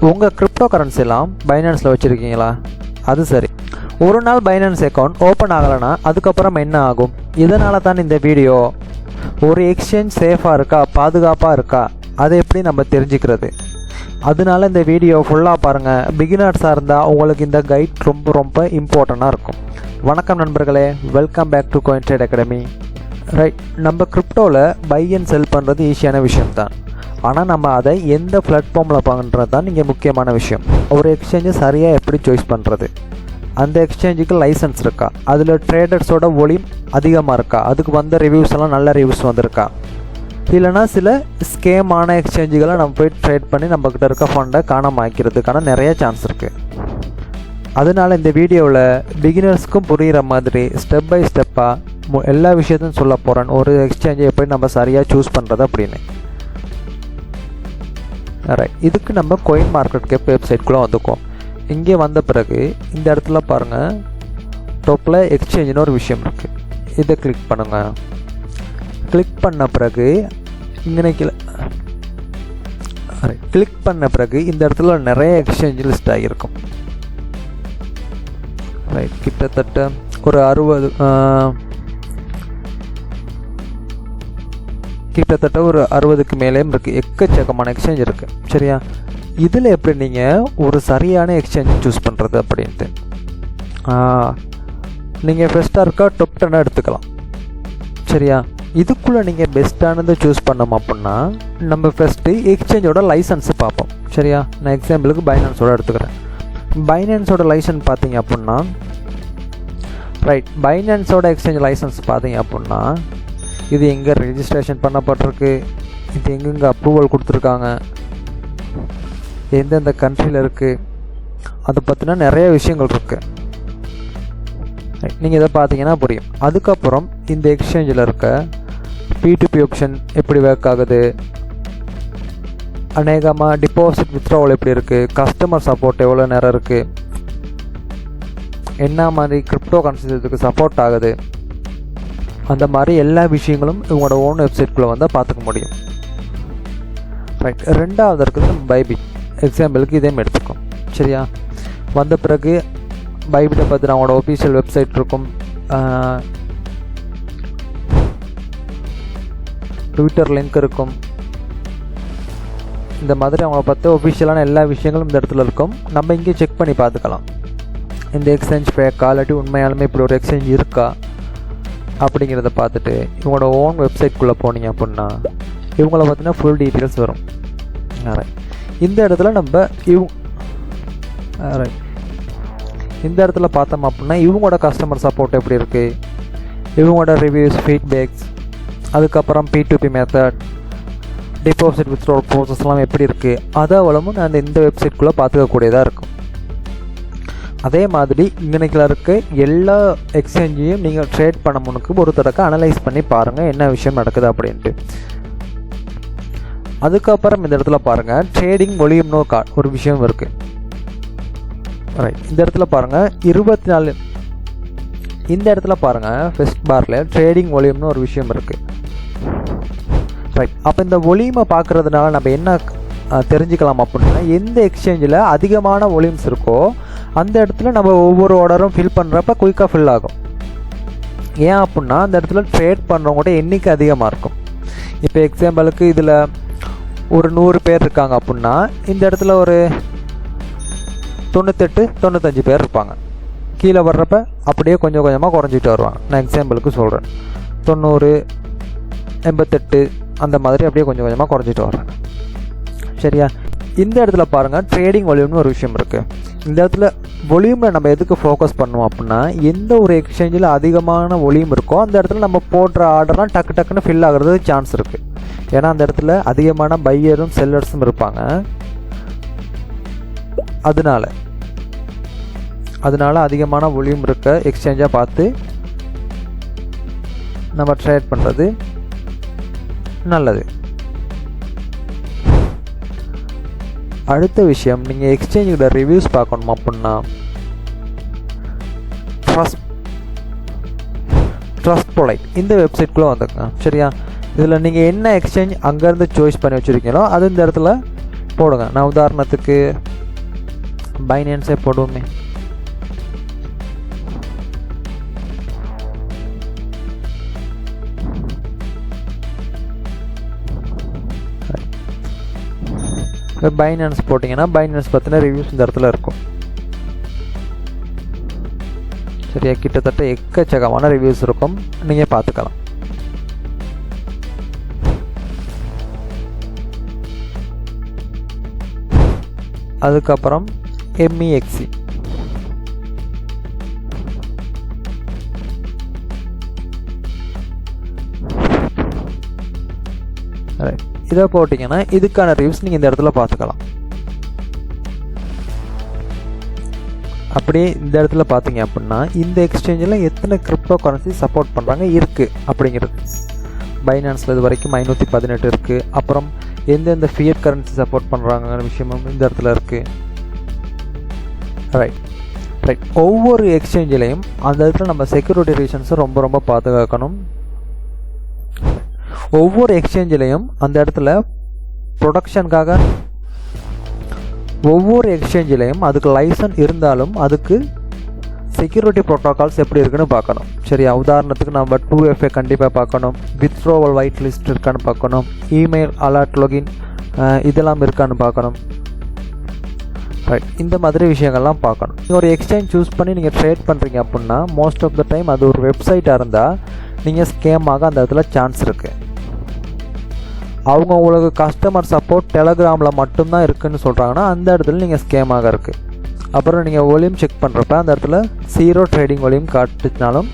உங்கள் கிரிப்டோ கரன்சிலாம் பைனான்ஸில் வச்சுருக்கீங்களா? அது சரி, ஒரு நாள் பைனான்ஸ் அக்கௌண்ட் ஓப்பன் ஆகலைன்னா அதுக்கப்புறம் என்ன ஆகும்? இதனால தான் இந்த வீடியோ. ஒரு எக்ஸ்சேஞ்ச் சேஃபாக இருக்கா, பாதுகாப்பாக இருக்கா, அதை எப்படி நம்ம தெரிஞ்சுக்கிறது? அதனால இந்த வீடியோ ஃபுல்லாக பாருங்கள். பிகினர்ஸாக இருந்தால் உங்களுக்கு இந்த கைட் ரொம்ப ரொம்ப இம்பார்ட்டண்ட்டாக இருக்கும். வணக்கம் நண்பர்களே, welcome back to Coin Trade Academy. Right, நம்ம கிரிப்டோவில் பை அண்ட் செல் பண்ணுறது ஈஸியான விஷயம்தான். ஆனால் நம்ம அதை எந்த பிளாட்ஃபார்மில் பண்ணுறது தான் இங்கே முக்கியமான விஷயம். ஒரு எக்ஸ்சேஞ்சு சரியாக எப்படி சாய்ஸ் பண்ணுறது, அந்த எக்ஸ்சேஞ்சுக்கு லைசன்ஸ் இருக்கா, அதில் ட்ரேடர்ஸோட வால்யூம் அதிகமாக இருக்கா, அதுக்கு வந்த ரிவ்யூஸ் எல்லாம் நல்ல ரிவ்யூஸ் வந்திருக்கா, இல்லைனா சில ஸ்கேமான எக்ஸ்சேஞ்சுகளை நம்ம போய் ட்ரேட் பண்ணி நம்மக்கிட்ட இருக்க ஃபண்டை காணாமல் ஆக்கிறதுக்கான நிறைய சான்ஸ் இருக்குது. அதனால் இந்த வீடியோவில் பிகினர்ஸ்க்கும் புரிகிற மாதிரி ஸ்டெப் பை ஸ்டெப்பாக எல்லா விஷயத்தையும் சொல்ல போகிறேன். ஒரு எக்ஸ்சேஞ்சை எப்படி நம்ம சரியாக சூஸ் பண்ணுறது அப்படின்னு. ரைட், இதுக்கு நம்ம காயின் மார்க்கெட் கேப் வெப்சைட்குள்ளே வந்துக்கும். இங்கே வந்த பிறகு இந்த இடத்துல பாருங்கள், டாப்பில் எக்ஸ்சேஞ்சுன்னு ஒரு விஷயம் இருக்குது. இதை கிளிக் பண்ணுங்கள். கிளிக் பண்ண பிறகு இங்கே கிளிக் பண்ண பிறகு இந்த இடத்துல நிறைய எக்ஸ்சேஞ்ச் லிஸ்ட் ஆகியிருக்கும். ரைட், கிட்டத்தட்ட ஒரு 60க்கு மேலேயும் இருக்குது. எக்கச்சக்கமான எக்ஸ்சேஞ்ச் இருக்குது. சரியா, இதில் எப்படி நீங்கள் ஒரு சரியான எக்ஸ்சேஞ்ச் சூஸ் பண்ணுறது அப்படின்ட்டு நீங்கள் ஃபஸ்ட்டாக இருக்கா டாப் 10 எடுத்துக்கலாம். சரியா, இதுக்குள்ளே நீங்கள் பெஸ்ட்டானதை சூஸ் பண்ணோம் அப்படின்னா நம்ம ஃபஸ்ட்டு எக்ஸ்சேஞ்சோட லைசன்ஸு பார்ப்போம். சரியா, நான் எக்ஸாம்பிளுக்கு பைனான்ஸோட எடுத்துக்கிறேன். பைனான்ஸோட லைசன்ஸ் பார்த்தீங்க அப்படின்னா, ரைட், பைனான்ஸோட எக்ஸ்சேஞ்ச் லைசன்ஸ் பார்த்தீங்க அப்படின்னா இது எங்கே ரெஜிஸ்ட்ரேஷன் பண்ணப்பட்டிருக்கு, இது எங்கெங்கே அப்ரூவல் கொடுத்துருக்காங்க, எந்தெந்த கண்ட்ரியில் இருக்குது, அதை பற்றினா நிறைய விஷயங்கள் இருக்குது. நீங்கள் இதை பார்த்தீங்கன்னா புரியும். அதுக்கப்புறம் இந்த எக்ஸ்சேஞ்சில் இருக்க P2P ஆப்ஷன் எப்படி ஒர்க் ஆகுது, அநேகமாக டிபாசிட் வித்ட்ராவல் எப்படி இருக்குது, கஸ்டமர் சப்போர்ட் எவ்வளோ நேரம் இருக்குது, என்ன மாதிரி கிரிப்டோ கரன்சிக்கு சப்போர்ட் ஆகுது, அந்த மாதிரி எல்லா விஷயங்களும் இவங்களோட ஓன் வெப்சைட்குள்ளே வந்தால் பார்த்துக்க முடியும். ரைட், ரெண்டாவது இருக்குது பைபிட். எக்ஸாம்பிளுக்கு இதே எடுத்துக்கும். சரியா, வந்த பிறகு பைபிட்டை பற்றி அவங்களோட ஒஃபிஷியல் வெப்சைட் இருக்கும், ட்விட்டர் லிங்க் இருக்கும். இந்த மாதிரி அவங்கள பற்றி ஒஃபிஷியலான எல்லா விஷயங்களும் இந்த இடத்துல இருக்கும். நம்ம இங்கே செக் பண்ணி பார்த்துக்கலாம். இந்த எக்ஸ்சேஞ்ச் ஃபேக்கா இல்லாட்டி உண்மையாலுமே இப்படி ஒரு எக்ஸ்சேஞ்ச் இருக்கா அப்படிங்கிறத பார்த்துட்டு இவங்களோட ஓன் வெப்சைட்குள்ளே போனீங்க அப்படின்னா இவங்கள பார்த்தீங்கன்னா ஃபுல் டீட்டெயில்ஸ் வரும். இந்த இடத்துல நம்ம இந்த இடத்துல பார்த்தோம் அப்படின்னா இவங்களோட கஸ்டமர் சப்போர்ட் எப்படி இருக்குது, இவங்களோட ரிவ்யூஸ், ஃபீட்பேக்ஸ், அதுக்கப்புறம் P2P மெத்தட், டிபாசிட் வித்ட்ராவல் ப்ராசஸ்லாம் எப்படி இருக்குது, அதை அவ்வளவும் நான் இந்த வெப்சைட்குள்ளே பார்த்துக்கக்கூடியதாக இருக்கும். அதே மாதிரி இன்றைக்கில் இருக்க எல்லா எக்ஸ்சேஞ்சையும் நீங்கள் ட்ரேட் பண்ண முன்னுக்கு ஒரு தடவை அனலைஸ் பண்ணி பாருங்கள் என்ன விஷயம் நடக்குது அப்படின்ட்டு. அதுக்கப்புறம் இந்த இடத்துல பாருங்கள், ட்ரேடிங் வால்யூம்னு ஒரு விஷயம் இருக்குது. ரைட், இந்த இடத்துல பாருங்கள் 24. இந்த இடத்துல பாருங்கள் ஃபர்ஸ்ட் பாரில் ட்ரேடிங் வால்யூம்னு ஒரு விஷயம் இருக்குது. ரைட், அப்போ இந்த வால்யூமை பார்க்குறதுனால நம்ம என்ன தெரிஞ்சுக்கலாம் அப்படின்னா, எந்த எக்ஸ்சேஞ்சில் அதிகமான வால்யூம்ஸ் இருக்கோ அந்த இடத்துல நம்ம ஒவ்வொரு ஆர்டரும் ஃபில் பண்ணுறப்ப குயிக்காக ஃபில் ஆகும். ஏன் அப்படின்னா அந்த இடத்துல ட்ரேட் பண்ணுறவங்கள்ட்ட எண்ணிக்கை அதிகமாக இருக்கும். இப்போ எக்ஸாம்பிளுக்கு இதில் ஒரு 100 பேர் இருக்காங்க அப்படின்னா இந்த இடத்துல ஒரு 98-95 பேர் இருப்பாங்க. கீழே வர்றப்ப அப்படியே கொஞ்சம் கொஞ்சமாக குறைஞ்சிட்டு வருவாங்க. நான் எக்ஸாம்பிளுக்கு சொல்கிறேன், 90-88 அந்த மாதிரி அப்படியே கொஞ்சம் கொஞ்சமாக குறைஞ்சிட்டு வர்றாங்க. சரியா, இந்த இடத்துல பாருங்கள் ட்ரேடிங் வால்யூம்னு ஒரு விஷயம் இருக்குது. இந்த இடத்துல வால்யூமில் நம்ம எதுக்கு ஃபோக்கஸ் பண்ணுவோம் அப்படின்னா, எந்த ஒரு எக்ஸ்சேஞ்சில் அதிகமான வால்யூம் இருக்கோ அந்த இடத்துல நம்ம போடுற ஆர்டர்லாம் டக்குன்னு ஃபில் ஆகிறது சான்ஸ் இருக்குது. ஏன்னா அந்த இடத்துல அதிகமான பையரும் செல்லர்ஸும் இருப்பாங்க. அதனால அதிகமான வால்யூம் இருக்க எக்ஸ்சேஞ்சாக பார்த்து நம்ம ட்ரேட் பண்ணுறது நல்லது. அடுத்த விஷயம், நீங்கள் எக்ஸ்சேஞ்சோட ரிவ்யூஸ் பார்க்கணும் அப்படின்னா ட்ரஸ்ட்பொலைட் இந்த வெப்சைட்குள்ளே வந்துங்க. சரியா, இதில் நீங்கள் என்ன எக்ஸ்சேஞ்ச் அங்கேருந்து சாய்ஸ் பண்ணி வச்சுருக்கீங்களோ அது இந்த இடத்துல போடுங்க. நான் உதாரணத்துக்கு பைனான்ஸே போடுவோமே. பைனான்ஸ் போட்டிங்கன்னா பைனான்ஸ் பற்றின ரிவ்யூஸ் இந்த இடத்துல இருக்கும். சரியா, கிட்டத்தட்ட எக்கச்சக்கமான ரிவ்யூஸ் இருக்கும், நீங்கள் பார்த்துக்கலாம். அதுக்கப்புறம் MEXC. இதை போட்டிங்கன்னா இதுக்கான ரிவ்யூஸ் நீங்கள் இந்த இடத்துல பார்த்துக்கலாம். அப்படியே இந்த இடத்துல பார்த்தீங்க அப்படின்னா இந்த எக்ஸ்சேஞ்சில் எத்தனை கிரிப்டோ கரன்சி சப்போர்ட் பண்ணுறாங்க இருக்குது அப்படிங்கிறது. பைனான்ஸில் இது வரைக்கும் 518 இருக்குது. அப்புறம் எந்தெந்த ஃபியட் கரன்சி சப்போர்ட் பண்ணுறாங்கிற விஷயமும் இந்த இடத்துல இருக்குது. ரைட் ஒவ்வொரு எக்ஸ்சேஞ்சிலையும் அந்த இடத்துல நம்ம செக்யூரிட்டி ரீசன்ஸை ரொம்ப பாதுகாக்கணும். ஒவ்வொரு எக்ஸ்சேஞ்சிலையும் அந்த இடத்துல ப்ரொடக்ஷனுக்காக ஒவ்வொரு எக்ஸ்சேஞ்சிலையும் அதுக்கு லைசன்ஸ் இருந்தாலும் அதுக்கு செக்யூரிட்டி ப்ரோட்டோகால்ஸ் எப்படி இருக்குன்னு பார்க்கணும். சரியா, உதாரணத்துக்கு நம்ம 2FA கண்டிப்பாக பார்க்கணும், வித்ட்ரோவல் ஒயிட் லிஸ்ட் இருக்கான்னு பார்க்கணும், இமெயில் அலர்ட் லொகின் இதெல்லாம் இருக்கான்னு பார்க்கணும். இந்த மாதிரி விஷயங்கள்லாம் பார்க்கணும். நீங்கள் ஒரு எக்ஸ்சேஞ்ச் சூஸ் பண்ணி நீங்கள் ட்ரேட் பண்ணுறீங்க அப்படின்னா மோஸ்ட் ஆஃப் த டைம் அது ஒரு வெப்சைட்டாக இருந்தால் நீங்கள் ஸ்கேம் ஆக அந்த இடத்துல சான்ஸ் இருக்குது. அவங்க உங்களுக்கு கஸ்டமர் சப்போர்ட் டெலகிராமில் மட்டும்தான் இருக்குதுன்னு சொல்கிறாங்கன்னா அந்த இடத்துல நீங்கள் ஸ்கேம் ஆக இருக்குது. அப்புறம் நீங்கள் வால்யூம் செக் பண்ணுறப்ப அந்த இடத்துல 0 ட்ரேடிங் வால்யூம் காட்டுனாலும்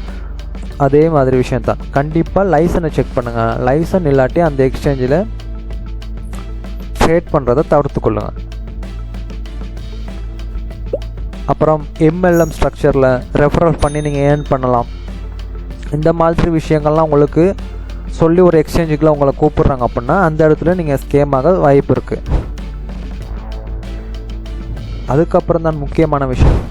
அதே மாதிரி விஷயந்தான். கண்டிப்பாக லைசனை செக் பண்ணுங்கள். லைசன் இல்லாட்டி அந்த எக்ஸ்சேஞ்சில் ட்ரேட் பண்ணுறதை தவிர்த்து கொள்ளுங்கள். அப்புறம் MLM ஸ்ட்ரக்சரில் ரெஃபரல் பண்ணி நீங்கள் ஏர்ன் பண்ணலாம். இந்த மாதிரி விஷயங்கள்லாம் உங்களுக்கு சொல்லி ஒரு எக்ஸ்சேஞ்சுக்குள்ள உங்களை கூப்பிட்றாங்க அப்படின்னா அந்த இடத்துல நீங்கள் ஸ்கேம் ஆக வாய்ப்பு இருக்குது. அதுக்கப்புறம் தான் முக்கியமான விஷயம்,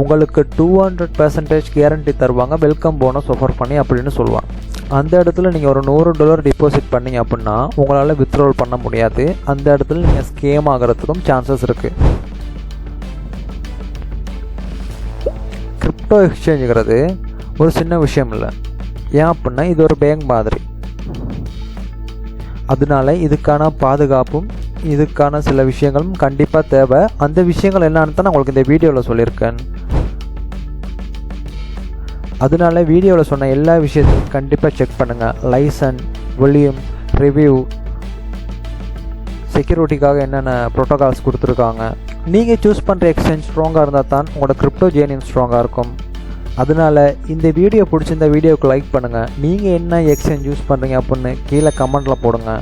உங்களுக்கு 200% கேரண்டி தருவாங்க, வெல்கம் போனஸ் ஆஃபர் பண்ணி அப்படின்னு சொல்லுவாங்க. அந்த இடத்துல நீங்கள் ஒரு $100 டிபாசிட் பண்ணிங்க அப்படின்னா உங்களால் வித்ட்ரோல் பண்ண முடியாது. அந்த இடத்துல நீங்கள் ஸ்கேம் ஆகிறதுக்கும் சான்சஸ் இருக்குது. கிரிப்டோ எக்ஸ்சேஞ்சுங்கிறது ஒரு சின்ன விஷயம் இல்லை. ஏன் அப்படின்னா இது ஒரு பேங்க் மாதிரி. அதனால இதுக்கான பாதுகாப்பும் இதுக்கான சில விஷயங்களும் கண்டிப்பாக தேவை. அந்த விஷயங்கள் என்னன்னு தான் நான் உங்களுக்கு இந்த வீடியோவில் சொல்லியிருக்கேன். அதனால வீடியோவில் சொன்ன எல்லா விஷயத்தையும் கண்டிப்பாக செக் பண்ணுங்கள். லைசன், வால்யூம், ரிவ்யூ, செக்யூரிட்டிக்காக என்னென்ன ப்ரோட்டோகால்ஸ் கொடுத்துருக்காங்க. நீங்கள் சூஸ் பண்ணுற எக்ஸ்சேஞ்ச் ஸ்ட்ராங்காக இருந்தால் தான் உங்களோட கிரிப்டோ ஜேர்னி ஸ்ட்ராங்காக இருக்கும். அதனால் இந்த வீடியோ பிடிச்சிருந்த வீடியோவுக்கு லைக் பண்ணுங்கள். நீங்கள் என்ன எக்ஸ்சேஞ்ச் யூஸ் பண்ணுறீங்க அப்படின்னு கீழே கமெண்ட்டில் போடுங்க.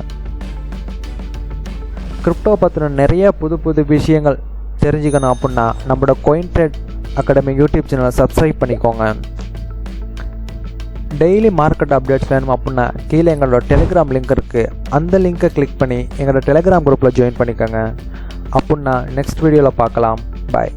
கிரிப்டோ பற்றின நிறைய புது விஷயங்கள் தெரிஞ்சுக்கணும் அப்படின்னா நம்மளோட CoinTrade Academy யூடியூப் சேனலை சப்ஸ்கிரைப் பண்ணிக்கோங்க. டெய்லி மார்க்கெட் அப்டேட்ஸ் வேணும் அப்படின்னா கீழே எங்களோட டெலிகிராம் லிங்க் இருக்குது. அந்த லிங்க்கை கிளிக் பண்ணி எங்களோட டெலிகிராம் குரூப்பில் ஜாயின் பண்ணிக்கோங்க. அப்படின்னா நெக்ஸ்ட் வீடியோவில் பார்க்கலாம். பாய்.